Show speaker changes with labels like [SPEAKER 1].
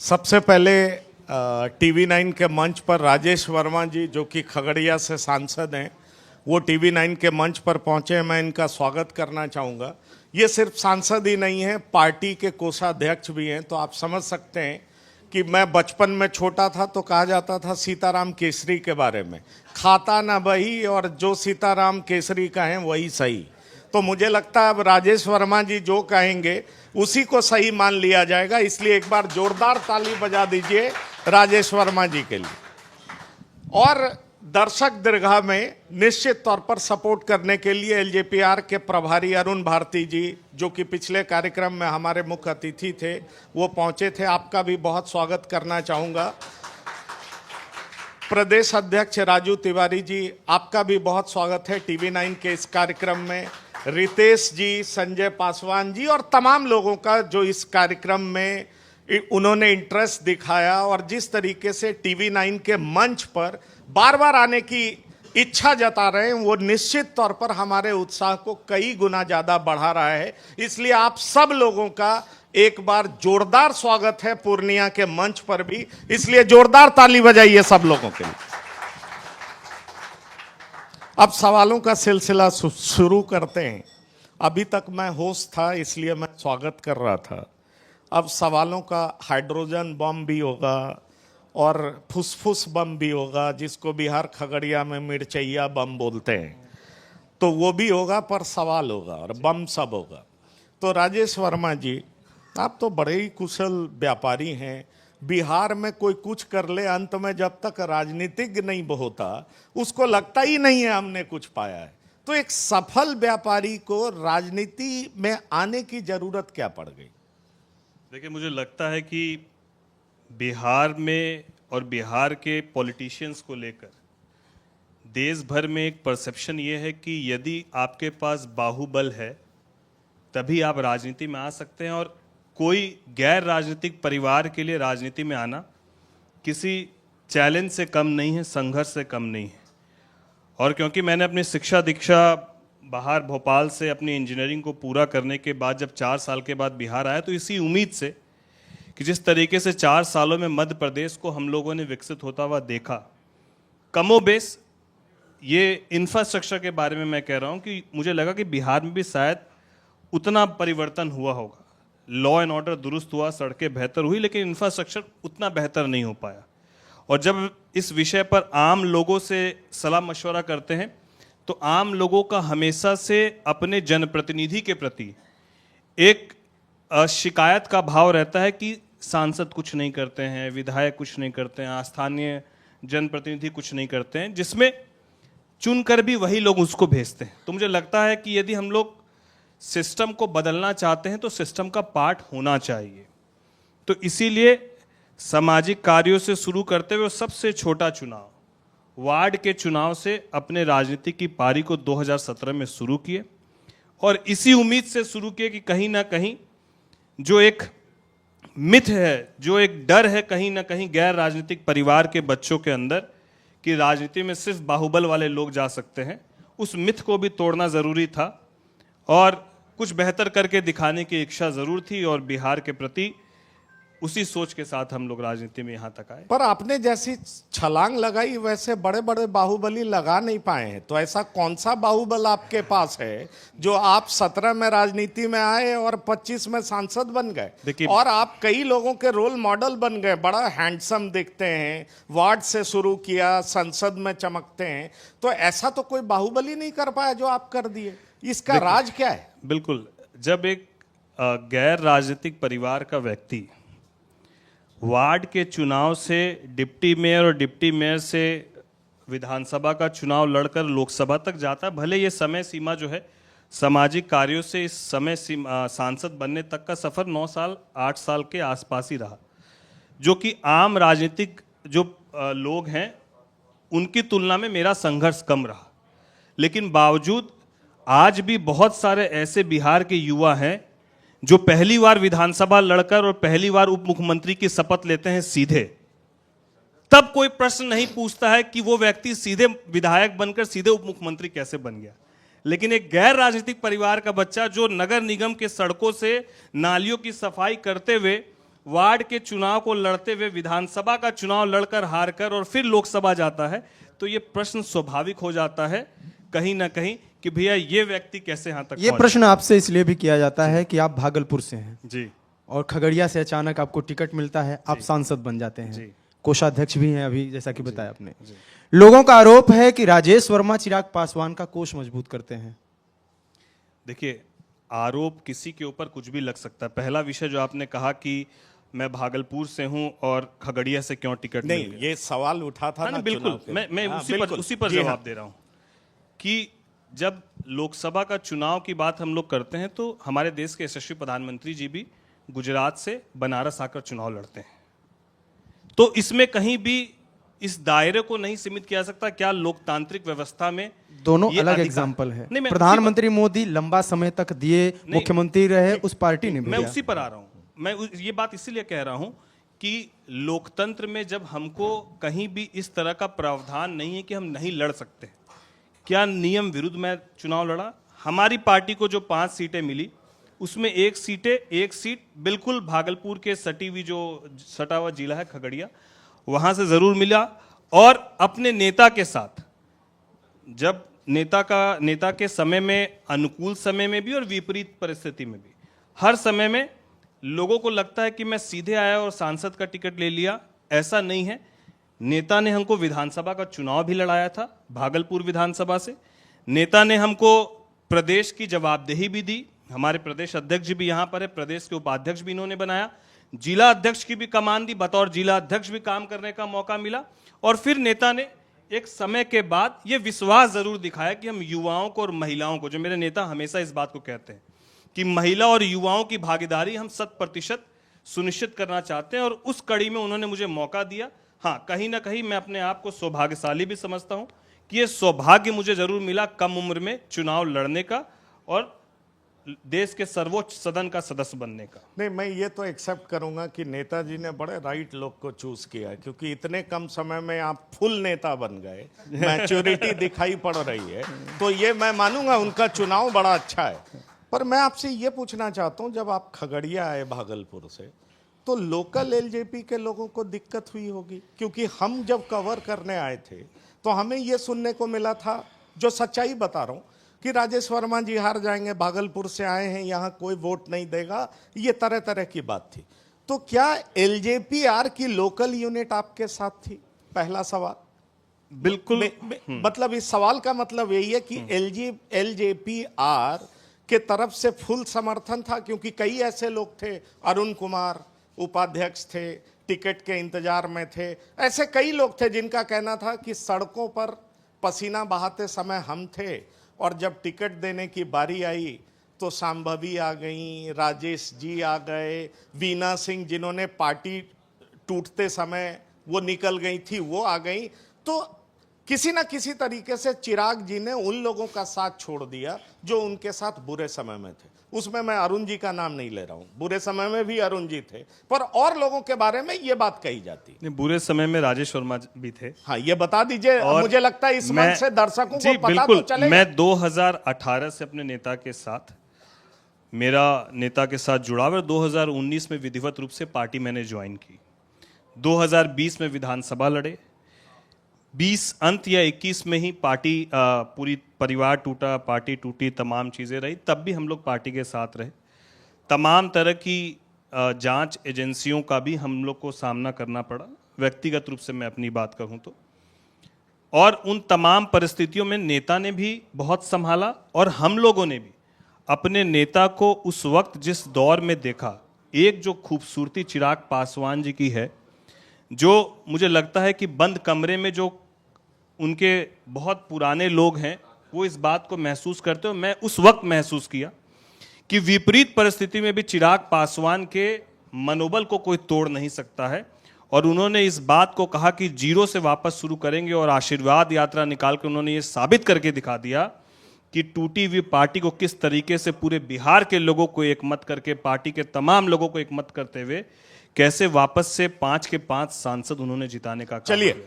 [SPEAKER 1] सबसे पहले TV9 के मंच पर राजेश वर्मा जी जो कि खगड़िया से सांसद हैं, वो TV9 के मंच पर पहुंचे। मैं इनका स्वागत करना चाहूँगा। ये सिर्फ सांसद ही नहीं है, पार्टी के कोषाध्यक्ष भी हैं। तो आप समझ सकते हैं कि मैं बचपन में छोटा था तो कहा जाता था सीताराम केसरी के बारे में, खाता ना वही और जो सीताराम केसरी कहें वही सही। तो मुझे लगता है अब राजेश वर्मा जी जो कहेंगे उसी को सही मान लिया जाएगा, इसलिए एक बार जोरदार ताली बजा दीजिए राजेश वर्मा जी के लिए। और दर्शक दीर्घा में निश्चित तौर पर सपोर्ट करने के लिए एलजेपीआर के प्रभारी अरुण भारती जी जो कि पिछले कार्यक्रम में हमारे मुख्य अतिथि थे, वो पहुंचे थे। आपका भी बहुत स्वागत करना चाहूँगा। प्रदेश अध्यक्ष राजू तिवारी जी, आपका भी बहुत स्वागत है TV9 के इस कार्यक्रम में। रितेश जी, संजय पासवान जी और तमाम लोगों का जो इस कार्यक्रम में उन्होंने इंटरेस्ट दिखाया और जिस तरीके से TV9 के मंच पर बार बार आने की इच्छा जता रहे हैं, वो निश्चित तौर पर हमारे उत्साह को कई गुना ज़्यादा बढ़ा रहा है। इसलिए आप सब लोगों का एक बार जोरदार स्वागत है पूर्णिया के मंच पर भी, इसलिए जोरदार ताली बजाइए सब लोगों के लिए। अब सवालों का सिलसिला शुरू करते हैं। अभी तक मैं होस्ट था इसलिए मैं स्वागत कर रहा था। अब सवालों का हाइड्रोजन बम भी होगा और फुसफुस बम भी होगा, जिसको बिहार खगड़िया में मिर्चैया बम बोलते हैं, तो वो भी होगा, पर सवाल होगा और बम सब होगा। तो राजेश वर्मा जी, आप तो बड़े ही कुशल व्यापारी हैं। बिहार में कोई कुछ कर ले, अंत में जब तक राजनीतिज्ञ नहीं होता उसको लगता ही नहीं है हमने कुछ पाया है। तो एक सफल व्यापारी को राजनीति में आने की जरूरत क्या पड़ गई?
[SPEAKER 2] देखिए, मुझे लगता है कि बिहार में और बिहार के पॉलिटिशियंस को लेकर देश भर में एक परसेप्शन ये है कि यदि आपके पास बाहुबल है तभी आप राजनीति में आ सकते हैं, और कोई गैर राजनीतिक परिवार के लिए राजनीति में आना किसी चैलेंज से कम नहीं है, संघर्ष से कम नहीं है। और क्योंकि मैंने अपनी शिक्षा दीक्षा बाहर भोपाल से अपनी इंजीनियरिंग को पूरा करने के बाद जब 4 साल के बाद बिहार आया, तो इसी उम्मीद से कि जिस तरीके से 4 सालों में मध्य प्रदेश को हम लोगों ने विकसित होता हुआ देखा, कमोबेश ये इंफ्रास्ट्रक्चर के बारे में मैं कह रहा हूँ कि मुझे लगा कि बिहार में भी शायद उतना परिवर्तन हुआ होगा। लॉ एंड ऑर्डर दुरुस्त हुआ, सड़कें बेहतर हुई, लेकिन इंफ्रास्ट्रक्चर उतना बेहतर नहीं हो पाया। और जब इस विषय पर आम लोगों से सलाह मशवरा करते हैं तो आम लोगों का हमेशा से अपने जनप्रतिनिधि के प्रति एक शिकायत का भाव रहता है कि सांसद कुछ नहीं करते हैं, विधायक कुछ नहीं करते हैं, स्थानीय जनप्रतिनिधि कुछ नहीं करते हैं, जिसमें चुनकर भी वही लोग उसको भेजते हैं। तो मुझे लगता है कि यदि हम लोग सिस्टम को बदलना चाहते हैं तो सिस्टम का पार्ट होना चाहिए। तो इसीलिए सामाजिक कार्यों से शुरू करते हुए सबसे छोटा चुनाव वार्ड के चुनाव से अपने राजनीति की पारी को 2017 में शुरू किए, और इसी उम्मीद से शुरू किए कि कहीं ना कहीं जो एक मिथ है, जो एक डर है कहीं ना कहीं गैर राजनीतिक परिवार के बच्चों के अंदर कि राजनीति में सिर्फ बाहुबल वाले लोग जा सकते हैं, उस मिथ को भी तोड़ना ज़रूरी था और कुछ बेहतर करके दिखाने की इच्छा ज़रूर थी। और बिहार के प्रति उसी सोच के साथ हम लोग राजनीति में यहाँ तक आए।
[SPEAKER 1] पर आपने जैसी छलांग लगाई वैसे बड़े बड़े बाहुबली लगा नहीं पाए हैं। तो ऐसा कौन सा बाहुबल आपके पास है जो आप 17 में राजनीति में आए और 25 में सांसद बन गए, और आप कई लोगों के रोल मॉडल बन गए, बड़ा हैंडसम दिखते हैं, वार्ड से शुरू किया, संसद में चमकते हैं। तो ऐसा तो कोई बाहुबली नहीं कर पाया जो आप कर दिए। इसका राज क्या है?
[SPEAKER 2] बिल्कुल, जब एक गैर राजनीतिक परिवार का व्यक्ति वार्ड के चुनाव से डिप्टी मेयर और डिप्टी मेयर से विधानसभा का चुनाव लड़कर लोकसभा तक जाता है, भले ये समय सीमा जो है सामाजिक कार्यों से इस समय सांसद बनने तक का सफ़र 9 साल 8 साल के आसपास ही रहा, जो कि आम राजनीतिक जो लोग हैं उनकी तुलना में मेरा संघर्ष कम रहा। लेकिन बावजूद आज भी बहुत सारे ऐसे बिहार के युवा हैं जो पहली बार विधानसभा लड़कर और पहली बार उप मुख्यमंत्री की शपथ लेते हैं सीधे। तब कोई प्रश्न नहीं पूछता है कि वो व्यक्ति सीधे विधायक बनकर सीधे उप मुख्यमंत्री कैसे बन गया। लेकिन एक गैर राजनीतिक परिवार का बच्चा जो नगर निगम के सड़कों से नालियों की सफाई करते हुए वार्ड के चुनाव को लड़ते हुए विधानसभा का चुनाव लड़कर हार कर और फिर लोकसभा जाता है, तो ये प्रश्न स्वाभाविक हो जाता है कहीं ना कहीं कि भैया ये व्यक्ति कैसे यहाँ तक
[SPEAKER 3] ये
[SPEAKER 2] पहुंचा।
[SPEAKER 3] प्रश्न आपसे इसलिए भी किया जाता है कि आप भागलपुर से हैं
[SPEAKER 2] जी
[SPEAKER 3] और खगड़िया से अचानक आपको टिकट मिलता है, आप सांसद बन जाते हैं, कोषाध्यक्ष भी हैं अभी, जैसा कि बताया आपने। लोगों का आरोप है कि राजेश वर्मा चिराग पासवान का कोष मजबूत करते हैं।
[SPEAKER 2] देखिए, आरोप किसी के ऊपर कुछ भी लग सकता है। पहला विषय जो आपने कहा कि मैं भागलपुर से हूं और खगड़िया से क्यों टिकट
[SPEAKER 1] नहीं,
[SPEAKER 2] मिल गया।
[SPEAKER 1] ये सवाल उठा था
[SPEAKER 2] हाँ,
[SPEAKER 1] ना
[SPEAKER 2] नहीं, बिल्कुल,
[SPEAKER 1] चुनाव के
[SPEAKER 2] मैं
[SPEAKER 1] हाँ,
[SPEAKER 2] उसी पर
[SPEAKER 1] जी
[SPEAKER 2] जवाब
[SPEAKER 1] हाँ।
[SPEAKER 2] दे रहा हूं कि जब लोकसभा का चुनाव की बात हम लोग करते हैं तो हमारे देश के यशस्वी प्रधानमंत्री जी भी गुजरात से बनारस आकर चुनाव लड़ते हैं, तो इसमें कहीं भी इस दायरे को नहीं सीमित किया जा सकता। क्या लोकतांत्रिक व्यवस्था में
[SPEAKER 3] दोनों
[SPEAKER 2] ये
[SPEAKER 3] अलग
[SPEAKER 2] अधिकार-
[SPEAKER 3] एग्जाम्पल है।
[SPEAKER 2] नहीं, मैं
[SPEAKER 3] प्रधानमंत्री मोदी लंबा समय तक दिए, मुख्यमंत्री रहे, उस पार्टी ने भी
[SPEAKER 2] मैं
[SPEAKER 3] दिया।
[SPEAKER 2] उसी पर आ रहा हूं। मैं ये बात इसीलिए कह रहा हूं कि लोकतंत्र में जब हमको कहीं भी इस तरह का प्रावधान नहीं है कि हम नहीं लड़ सकते, क्या नियम विरुद्ध मैं चुनाव लड़ा? हमारी पार्टी को जो 5 सीटें मिली उसमें एक सीट बिल्कुल भागलपुर के सटा हुआ जिला है खगड़िया, वहां से जरूर मिला। और अपने नेता के साथ, जब नेता के समय में, अनुकूल समय में भी और विपरीत परिस्थिति में भी, हर समय में लोगों को लगता है कि मैं सीधे आया और सांसद का टिकट ले लिया, ऐसा नहीं है। नेता ने हमको विधानसभा का चुनाव भी लड़ाया था, भागलपुर विधानसभा से। नेता ने हमको प्रदेश की जवाबदेही भी दी, हमारे प्रदेश अध्यक्ष जी भी यहाँ पर है, प्रदेश के उपाध्यक्ष भी इन्होंने बनाया, जिला अध्यक्ष की भी कमान दी, बतौर जिला अध्यक्ष भी काम करने का मौका मिला। और फिर नेता ने एक समय के बाद ये विश्वास जरूर दिखाया कि हम युवाओं को और महिलाओं को, जो मेरे नेता हमेशा इस बात को कहते हैं कि महिला और युवाओं की भागीदारी हम 100% सुनिश्चित करना चाहते हैं, और उस कड़ी में उन्होंने मुझे मौका दिया। हाँ, कहीं ना कहीं मैं अपने आप को सौभाग्यशाली भी समझता हूं कि ये सौभाग्य मुझे जरूर मिला कम उम्र में चुनाव लड़ने का और देश के सर्वोच्च सदन का सदस्य बनने का।
[SPEAKER 1] नहीं, मैं ये तो एक्सेप्ट करूंगा कि नेताजी ने बड़े राइट लोग को चूज किया है, क्योंकि इतने कम समय में आप फुल नेता बन गए, मैच्योरिटी दिखाई पड़ रही है, तो ये मैं मानूंगा उनका चुनाव बड़ा अच्छा है। पर मैं आपसे ये पूछना चाहता हूं, जब आप खगड़िया आए भागलपुर से, तो लोकल एलजेपी के लोगों को दिक्कत हुई होगी, क्योंकि हम जब कवर करने आए थे तो हमें ये सुनने को मिला था, जो सच्चाई बता रहा हूं, कि राजेश वर्मा जी हार जाएंगे, भागलपुर से आए हैं, यहाँ कोई वोट नहीं देगा, ये तरह तरह की बात थी। तो क्या एलजेपीआर की लोकल यूनिट आपके साथ थी? पहला सवाल।
[SPEAKER 2] बिल्कुल।
[SPEAKER 1] मतलब इस सवाल का मतलब यही है कि एलजेपीआर के तरफ से फुल समर्थन था, क्योंकि कई ऐसे लोग थे, अरुण कुमार उपाध्यक्ष थे, टिकट के इंतजार में थे, ऐसे कई लोग थे जिनका कहना था कि सड़कों पर पसीना बहाते समय हम थे, और जब टिकट देने की बारी आई तो सांभवी आ गई, राजेश जी आ गए, वीना सिंह जिन्होंने पार्टी टूटते समय वो निकल गई थी वो आ गई। तो किसी ना किसी तरीके से चिराग जी ने उन लोगों का साथ छोड़ दिया जो उनके साथ बुरे समय में थे। उसमें मैं अरुण जी का नाम नहीं ले रहा हूं, बुरे समय में भी अरुण जी थे, पर और लोगों के बारे में ये बात कही जाती।
[SPEAKER 2] नहीं, बुरे समय में राजेश वर्मा भी थे।
[SPEAKER 1] हाँ, ये बता दीजिए, मुझे लगता है इस मंच से दर्शकों को पता
[SPEAKER 2] बिल्कुल,
[SPEAKER 1] तो चलेगा।
[SPEAKER 2] मैं 2018 से अपने नेता के साथ, मेरा नेता के साथ जुड़ाव है। 2019 में विधिवत रूप से पार्टी मैंने ज्वाइन की, 2020 में विधानसभा लड़े, 20 अंत या 21 में ही पार्टी पूरी परिवार टूटा, पार्टी टूटी, तमाम चीज़ें रही, तब भी हम लोग पार्टी के साथ रहे। तमाम तरह की जांच एजेंसियों का भी हम लोग को सामना करना पड़ा, व्यक्तिगत रूप से मैं अपनी बात कहूं तो। और उन तमाम परिस्थितियों में नेता ने भी बहुत संभाला, और हम लोगों ने भी अपने नेता को उस वक्त जिस दौर में देखा, एक जो खूबसूरती चिराग पासवान जी की है, जो मुझे लगता है कि बंद कमरे में जो उनके बहुत पुराने लोग हैं वो इस बात को महसूस करते हो। मैं उस वक्त महसूस किया कि विपरीत परिस्थिति में भी चिराग पासवान के मनोबल को कोई तोड़ नहीं सकता है, और उन्होंने इस बात को कहा कि जीरो से वापस शुरू करेंगे, और आशीर्वाद यात्रा निकाल कर उन्होंने ये साबित करके दिखा दिया कि टूटी हुई पार्टी को किस तरीके से पूरे बिहार के लोगों को एकमत करके, पार्टी के तमाम लोगों को एकमत करते हुए कैसे वापस से 5 के 5 सांसद उन्होंने जिताने का काम
[SPEAKER 1] चलिए।
[SPEAKER 2] किया।